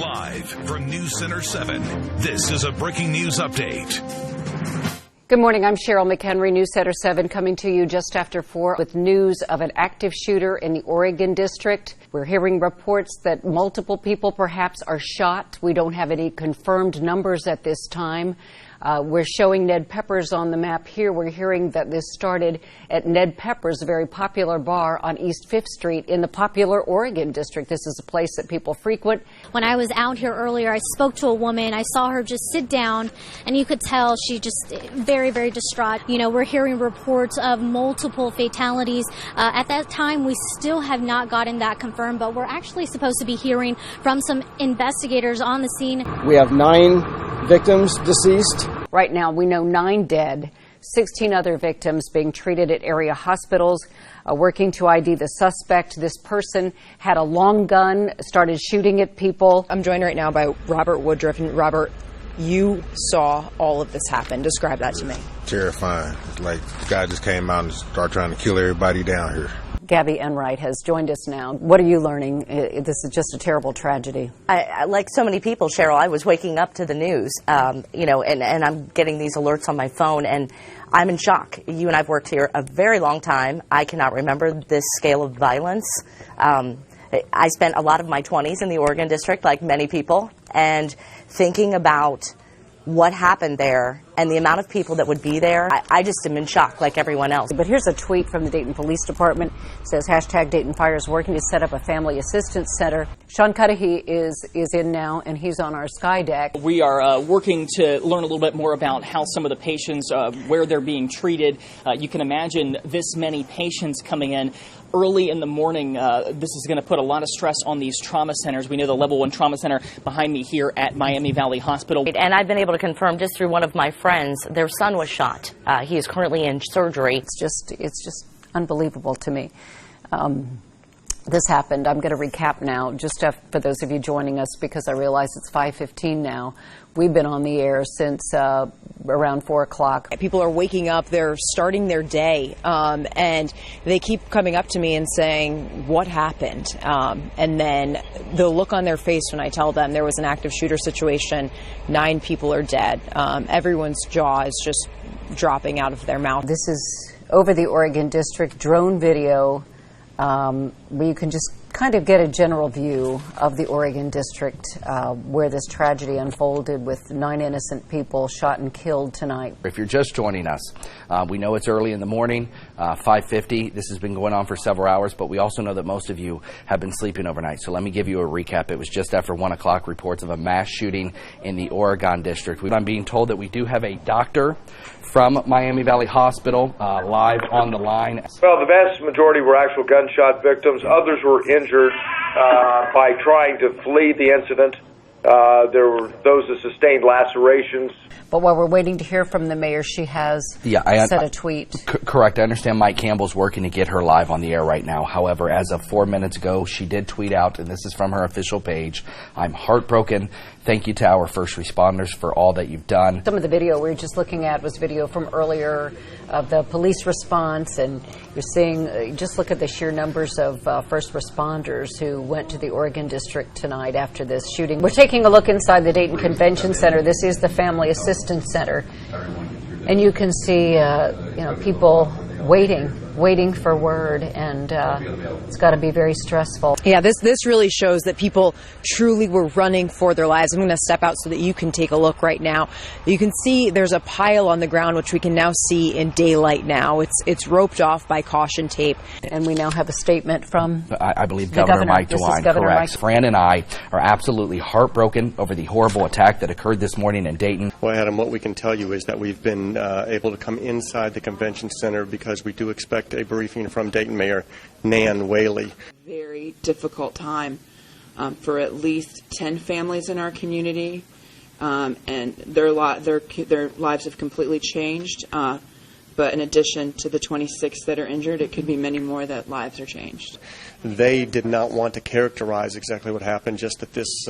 Live from News Center 7, this is a breaking news update. Good morning, I'm Cheryl McHenry, News Center 7, coming to you just after 4 with news of an active shooter in the Oregon district. We're hearing reports that multiple people perhaps are shot. We don't have any confirmed numbers at this time. We're showing Ned Pepper's on the map here. We're hearing that this started at Ned Pepper's, a very popular bar on East 5th Street in the popular Oregon district. This is a place that people frequent. When I was out here earlier, I spoke to a woman. I saw her just sit down, and you could tell she just very, very distraught. You know, we're hearing reports of multiple fatalities. At that time, we still have not gotten that confirmed, but we're actually supposed to be hearing from some investigators on the scene. We have 9 victims deceased. Right now, we know 9 dead, 16 other victims being treated at area hospitals, working to ID the suspect. This person had a long gun, started shooting at people. I'm joined right now by Robert Woodruff. And Robert, you saw all of this happen. Describe that to me. Terrifying. It's like the guy just came out and started trying to kill everybody down here. Gabby Enright has joined us now. What are you learning? This is just a terrible tragedy. I like so many people, Cheryl, I was waking up to the news, and I'm getting these alerts on my phone, and I'm in shock. You and I have worked here a very long time. I cannot remember this scale of violence. I spent a lot of my 20s in the Oregon district, like many people, and thinking about what happened there and the amount of people that would be there, I just am in shock like everyone else. But here's a tweet from the Dayton Police Department. It says, hashtag Dayton Fire is working to set up a family assistance center. Sean Cudahy is in now, and he's on our sky deck. We are working to learn a little bit more about how some of the patients, where they're being treated. You can imagine this many patients coming in early in the morning. This is going to put a lot of stress on these trauma centers. We know the Level 1 Trauma Center behind me here at Miami Valley Hospital. And I've been able to confirm just through one of my friends, their son was shot. He is currently in surgery. It's just unbelievable to me. This happened. I'm going to recap now, just for those of you joining us, because I realize it's 5:15 now. We've been on the air since around 4 o'clock. People are waking up, they're starting their day, and they keep coming up to me and saying, what happened? And then the look on their face when I tell them there was an active shooter situation, 9 people are dead. Everyone's jaw is just dropping out of their mouth. This is over the Oregon district drone video, where you can just kind of get a general view of the Oregon district where this tragedy unfolded with 9 innocent people shot and killed tonight. If you're just joining us, we know it's early in the morning, 5:50. This has been going on for several hours, but we also know that most of you have been sleeping overnight. So let me give you a recap. It was just after 1 o'clock, reports of a mass shooting in the Oregon district. I'm being told that we do have a doctor from Miami Valley Hospital live on the line. Well, the vast majority were actual gunshot victims. Others were injured by trying to flee the incident. There were those that sustained lacerations. But while we're waiting to hear from the mayor, she has said a tweet. Correct. I understand Mike Campbell's working to get her live on the air right now. However, as of 4 minutes ago, she did tweet out, and this is from her official page, "I'm heartbroken. Thank you to our first responders for all that you've done." Some of the video we were just looking at was video from earlier of the police response, and you're seeing, just look at the sheer numbers of first responders who went to the Oregon district tonight after this shooting. We're taking a look inside the Dayton Convention Center. This is the Family Assistance Center, and you can see people waiting for word, and it's got to be very stressful. Yeah, this really shows that people truly were running for their lives. I'm going to step out so that you can take a look right now. You can see there's a pile on the ground, which we can now see in daylight now. It's roped off by caution tape. And we now have a statement from, I believe, Governor Mike DeWine. Correct. Fran and I are absolutely heartbroken over the horrible attack that occurred this morning in Dayton. Well, Adam, what we can tell you is that we've been able to come inside the convention center because we do expect a briefing from Dayton Mayor Nan Whaley. Very difficult time for at least 10 families in our community, and their lives have completely changed. But in addition to the 26 that are injured, it could be many more that lives are changed. They did not want to characterize exactly what happened, just that this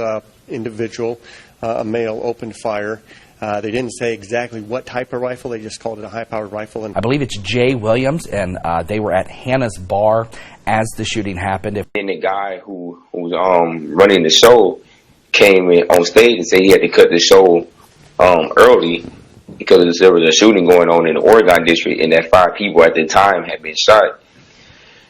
individual, a male, opened fire. They didn't say exactly what type of rifle. They just called it a high-powered rifle. And I believe it's Jay Williams, and they were at Hannah's Bar as the shooting happened. And the guy who was running the show came in on stage and said he had to cut the show early because there was a shooting going on in the Oregon district, and that 5 people at the time had been shot,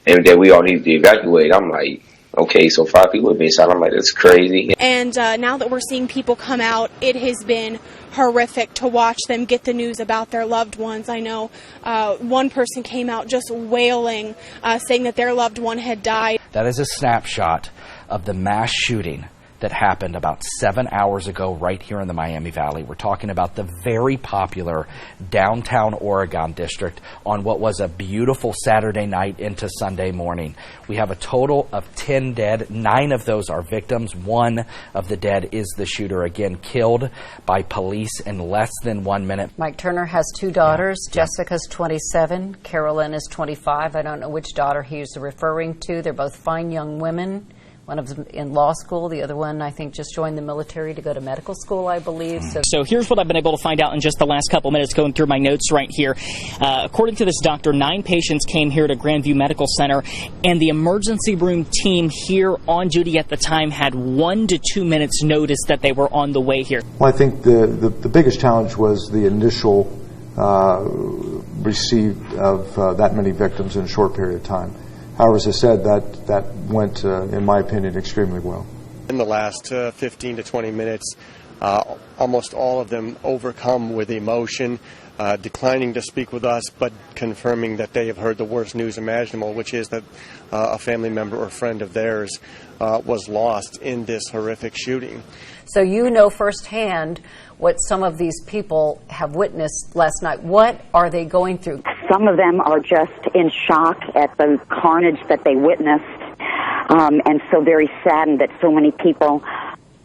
and that we all needed to evacuate. I'm like, okay, so 5 people have been shot. I'm like, that's crazy. And now that we're seeing people come out, it has been horrific to watch them get the news about their loved ones. I know one person came out just wailing, saying that their loved one had died. That is a snapshot of the mass shooting that happened about 7 hours ago right here in the Miami Valley. We're talking about the very popular downtown Oregon district on what was a beautiful Saturday night into Sunday morning. We have a total of 10 dead. 9 of those are victims. 1 of the dead is the shooter, again killed by police in less than 1 minute. Mike Turner has 2 daughters. Jessica's 27. Carolyn is 25. I don't know which daughter he's referring to. They're both fine young women. One of them in law school. The other one, I think, just joined the military to go to medical school, I believe. So here's what I've been able to find out in just the last couple minutes going through my notes right here. According to this doctor, 9 patients came here to Grandview Medical Center, and the emergency room team here on duty at the time had 1 to 2 minutes notice that they were on the way here. Well, I think the biggest challenge was the initial receipt of that many victims in a short period of time. However, as I said, that went, in my opinion, extremely well. In the last 15 to 20 minutes, almost all of them overcome with emotion, declining to speak with us, but confirming that they have heard the worst news imaginable, which is that a family member or friend of theirs was lost in this horrific shooting. So you know firsthand what some of these people have witnessed last night. What are they going through? Some of them are just in shock at the carnage that they witnessed, and so very saddened that so many people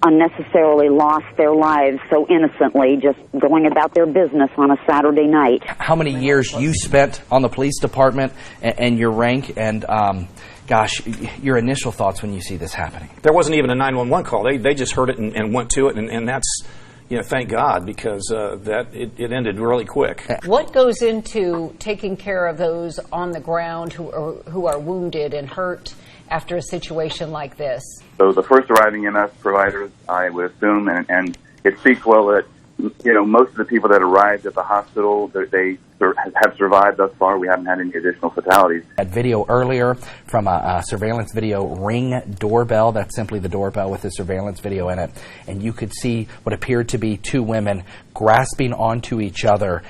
unnecessarily lost their lives so innocently, just going about their business on a Saturday night. How many years you spent on the police department and your rank, and gosh, your initial thoughts when you see this happening? There wasn't even a 911 call. They just heard it and went to it, and that's, you know, thank God, because it ended really quick. What goes into taking care of those on the ground who are wounded and hurt after a situation like this? So the first arriving EMS providers, I would assume, and it speaks well that, you know, most of the people that arrived at the hospital, they have survived thus far. We haven't had any additional fatalities. That video earlier from a surveillance video, Ring doorbell. That's simply the doorbell with the surveillance video in it. And you could see what appeared to be 2 women grasping onto each other,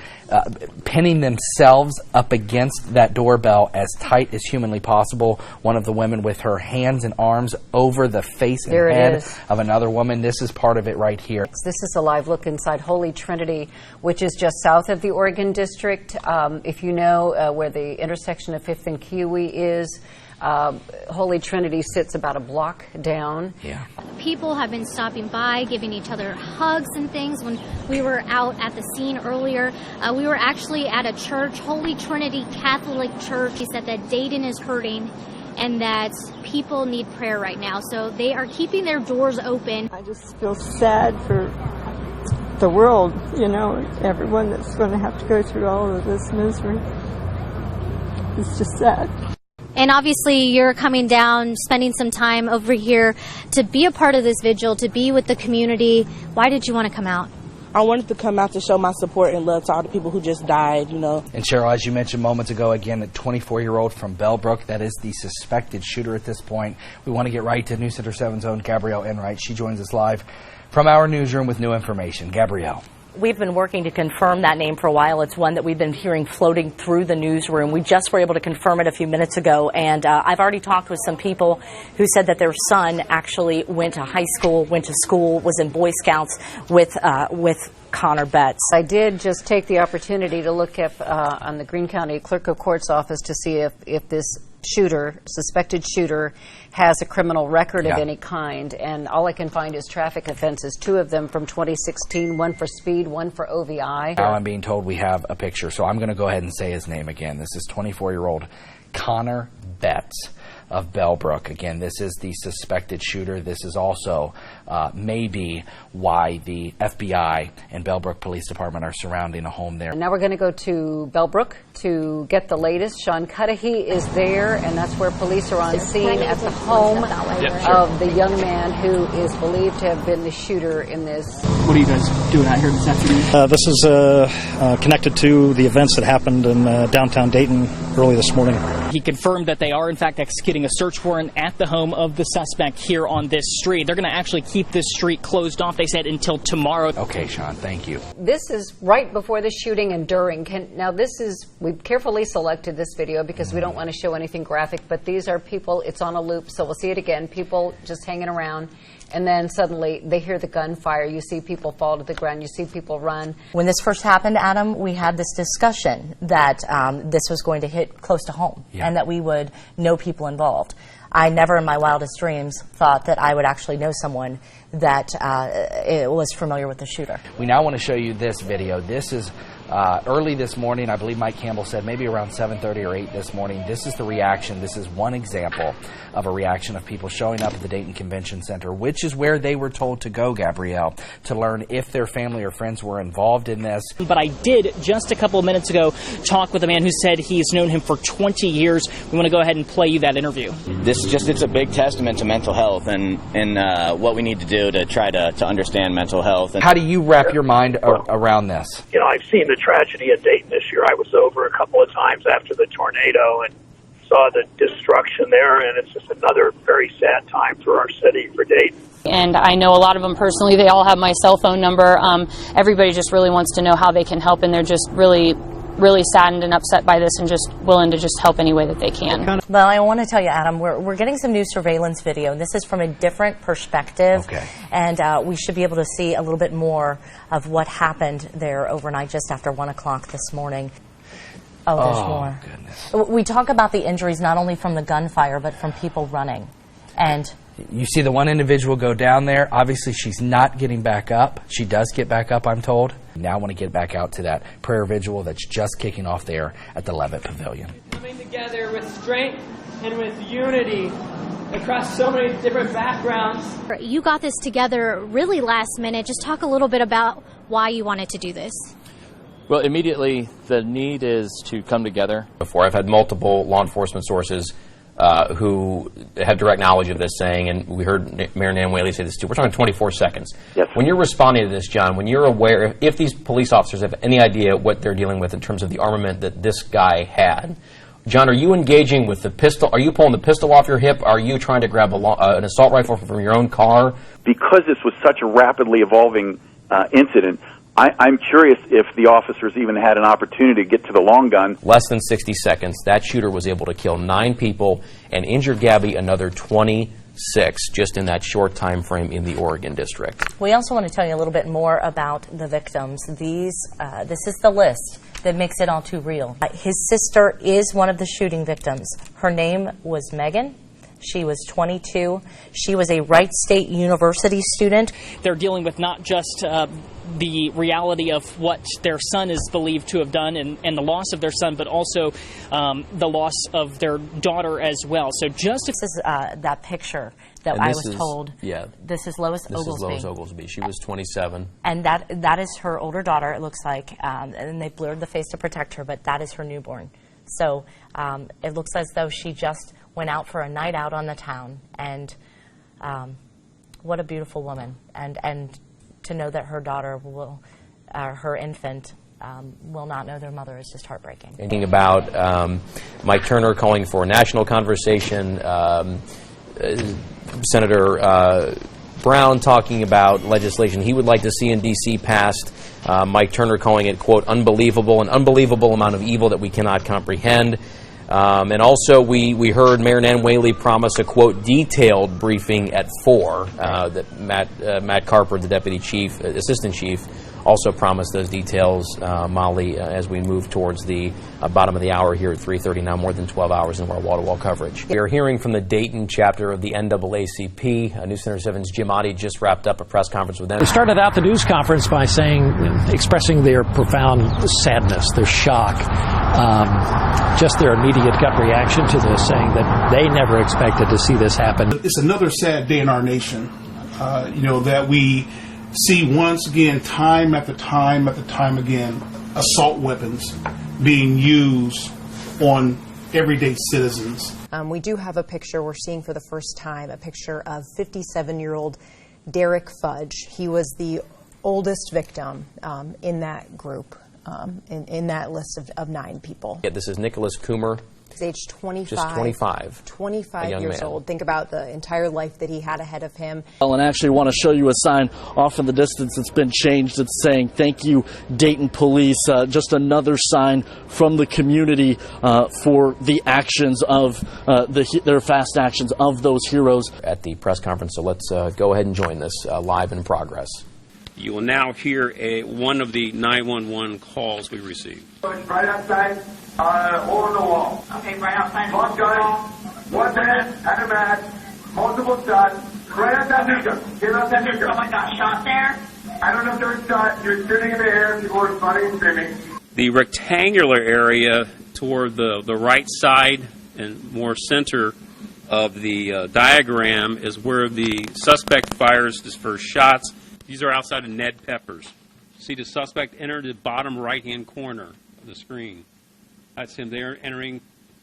pinning themselves up against that doorbell as tight as humanly possible. One of the women with her hands and arms over the face and head of another woman. This is part of it right here. This is a live look inside Holy Trinity, which is just south of the Oregon District. If you know where the intersection of 5th and Kiwi is, Holy Trinity sits about a block down. Yeah. People have been stopping by, giving each other hugs and things. When we were out at the scene earlier, we were actually at a church, Holy Trinity Catholic Church. He said that Dayton is hurting and that people need prayer right now. So they are keeping their doors open. I just feel sad for the world, you know, everyone that's going to have to go through all of this misery. It's just sad. And obviously you're coming down, spending some time over here to be a part of this vigil, to be with the community. Why did you want to come out? I wanted to come out to show my support and love to all the people who just died, you know. And Cheryl, as you mentioned moments ago, again, a 24-year-old from Bellbrook, that is the suspected shooter at this point. We want to get right to News Center 7's own Gabrielle Enright. She joins us live from our newsroom with new information. Gabrielle. We've been working to confirm that name for a while. It's one that we've been hearing floating through the newsroom. We just were able to confirm it a few minutes ago, and I've already talked with some people who said that their son actually went to high school, went to school, was in Boy Scouts with Connor Betts. I did just take the opportunity to look up on the Greene County Clerk of Court's office to see if this suspected shooter, has a criminal record of any kind, and all I can find is traffic offenses, 2 of them from 2016, 1 for speed, 1 for OVI. Now I'm being told we have a picture, so I'm going to go ahead and say his name again. This is 24-year-old Connor Betts. of Bellbrook. Again, this is the suspected shooter. This is also maybe why the FBI and Bellbrook Police Department are surrounding a home there. And now we're going to go to Bellbrook to get the latest. Sean Cudahy is there, and that's where police are on scene at the home of the young man who is believed to have been the shooter in this. What are you guys doing out here this afternoon? This is connected to the events that happened in downtown Dayton early this morning. He confirmed that they are, in fact, executing a search warrant at the home of the suspect here on this street. They're going to actually keep this street closed off, they said, until tomorrow. Okay, Sean, thank you. This is right before the shooting and during. Now, we've carefully selected this video because we don't want to show anything graphic, but these are people, it's on a loop, so we'll see it again, people just hanging around. And then suddenly they hear the gunfire. You see people fall to the ground. You see people run. When this first happened, Adam, we had this discussion that this was going to hit close to home and that we would know people involved. I never in my wildest dreams thought that I would actually know someone that was familiar with the shooter. We now want to show you this video. This is early this morning. I believe Mike Campbell said maybe around 7:30 or 8 this morning. This is the reaction. This is one example of a reaction of people showing up at the Dayton Convention Center, which is where they were told to go, Gabrielle, to learn if their family or friends were involved in this. But I did, just a couple of minutes ago, talk with a man who said he has known him for 20 years. We want to go ahead and play you that interview. It's a big testament to mental health and what we need to do to try to understand mental health. How do you wrap your mind around this? You know, I've seen the tragedy at Dayton this year. I was over a couple of times after the tornado and saw the destruction there, and it's just another very sad time for our city, for Dayton. And I know a lot of them personally. They all have my cell phone number. Everybody just really wants to know how they can help, and they're just really saddened and upset by this and just willing to just help any way that they can. Well, I want to tell you, Adam, we're getting some new surveillance video. This is from a different perspective, and we should be able to see a little bit more of what happened there overnight just after 1 o'clock this morning. Oh, there's more. Goodness. We talk about the injuries not only from the gunfire, but from people running. And you see the one individual go down there. Obviously, she's not getting back up. She does get back up, I'm told. Now I want to get back out to that prayer vigil that's just kicking off there at the Levitt Pavilion. Coming together with strength and with unity across so many different backgrounds. You got this together really last minute. Just talk a little bit about why you wanted to do this. Well, immediately, the need is to come together. Before, I've had multiple law enforcement sources who have direct knowledge of this saying, and we heard Mayor Nan Whaley say this too, we're talking 24 seconds. Yes. When you're responding to this, John, when you're aware, if these police officers have any idea what they're dealing with in terms of the armament that this guy had, John, are you engaging with the pistol? Are you pulling the pistol off your hip? Are you trying to grab an assault rifle from your own car? Because this was such a rapidly evolving incident, I'm curious if the officers even had an opportunity to get to the long gun. Less than 60 seconds, that shooter was able to kill 9 people and injure, Gabby, another 26 just in that short time frame in the Oregon district. We also want to tell you a little bit more about the victims. This is the list that makes it all too real. His sister is one of the shooting victims. Her name was Megan. She was 22. She was a Wright State University student. They're dealing with not just the reality of what their son is believed to have done and the loss of their son, but also the loss of their daughter as well. So just this is that picture that I was told. Yeah. This is Lois Oglesby. This is Lois Oglesby. She was 27. And that is her older daughter, it looks like. And they blurred the face to protect her, but that is her newborn. So it looks as though she just went out for a night out on the town. And what a beautiful woman. And to know that her daughter will, her infant, will not know their mother is just heartbreaking. Thinking about Mike Turner calling for a national conversation, Senator Brown talking about legislation he would like to see in D.C. passed, Mike Turner calling it, quote, unbelievable, an unbelievable amount of evil that we cannot comprehend. And also we heard Mayor Nan Whaley promise a, quote, detailed briefing at 4 that Matt Carper, the deputy chief, assistant chief, also promised those details, Molly, as we move towards the bottom of the hour here at 3:30, now more than 12 hours in our wall-to-wall coverage. We are hearing from the Dayton chapter of the NAACP. News Center 7's Jim Oddie just wrapped up a press conference with them. They started out the news conference by expressing their profound sadness, their shock just their immediate gut reaction to this, saying that they never expected to see this happen. It's another sad day in our nation, that we see once again, time after time after time again, assault weapons being used on everyday citizens. We do have a picture we're seeing for the first time, a picture of 57-year-old Derek Fudge. He was the oldest victim in that group, in that list of 9 people. Yeah, this is Nicholas Coomer. He's age 25. Just 25. 25 years old. Think about the entire life that he had ahead of him. And I actually want to show you a sign off in the distance that's been changed. It's saying, "Thank you, Dayton Police." Just another sign from the community for the actions of their fast actions of those heroes. At the press conference, so let's go ahead and join this live in progress. You will now hear one of the 911 calls we received. Right outside, over the wall. Okay, right outside. One gun, one man, and a man, multiple shots. Right outside Newcomb. Get outside Newcomb. Someone got shot there? I don't know if there was shot. You're shooting in the air. People were running and screaming. The rectangular area toward the right side and more center of the diagram is where the suspect fires his first shots. These are outside of Ned Peppers. See the suspect enter the bottom right-hand corner of the screen. That's him there entering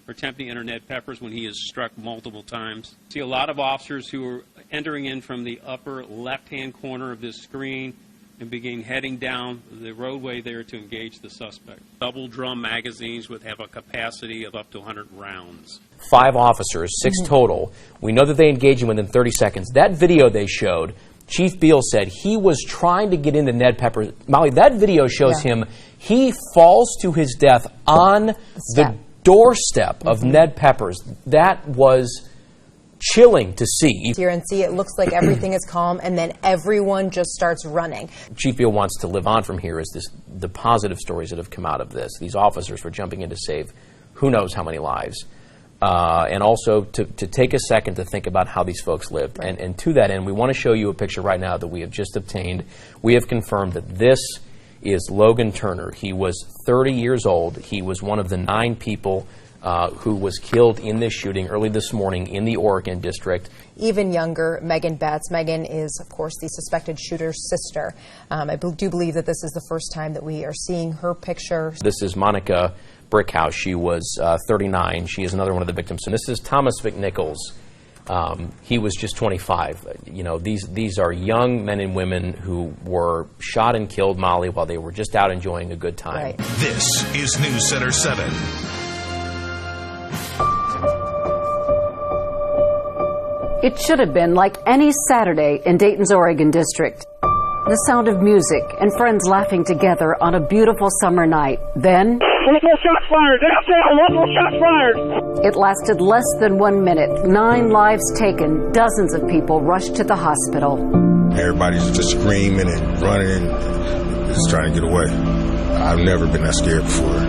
or attempting to enter Ned Peppers when he is struck multiple times. See a lot of officers who are entering in from the upper left-hand corner of this screen and begin heading down the roadway there to engage the suspect. Double drum magazines would have a capacity of up to 100 rounds. 5 officers, 6 total. We know that they engaged him within 30 seconds. That video they showed, Chief Beal said he was trying to get into Ned Peppers. Molly, that video shows him, he falls to his death on the doorstep of Ned Peppers. That was chilling to see. Here and see, it looks like everything is calm, and then everyone just starts running. Chief Beal wants to live on from here is the positive stories that have come out of this. These officers were jumping in to save who knows how many lives. And also to take a second to think about how these folks lived. Right. And to that end, we want to show you a picture right now that we have just obtained. We have confirmed that this is Logan Turner. He was 30 years old. He was one of the 9 people who was killed in this shooting early this morning in the Oregon district. Even younger, Megan Betts. Megan is, of course, the suspected shooter's sister. I do believe that this is the first time that we are seeing her picture. This is Monica Brickhouse. She was 39. She is another one of the victims. And this is Thomas McNichols. He was just 25. You know, these are young men and women who were shot and killed, Molly, while they were just out enjoying a good time. Right. This is News Center 7. It should have been like any Saturday in Dayton's Oregon district. The sound of music and friends laughing together on a beautiful summer night. Then, multiple shots fired! Multiple shots fired! It lasted less than 1 minute. 9 lives taken. Dozens of people rushed to the hospital. Everybody's just screaming and running and just trying to get away. I've never been that scared before.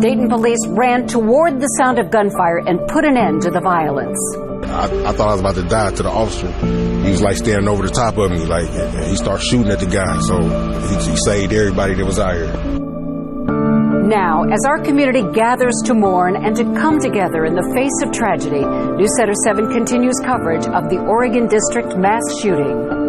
Dayton police ran toward the sound of gunfire and put an end to the violence. I thought I was about to die to the officer. He was like standing over the top of me, like, and he started shooting at the guy. So he saved everybody that was out here. Now, as our community gathers to mourn and to come together in the face of tragedy, News Center 7 continues coverage of the Oregon District mass shooting.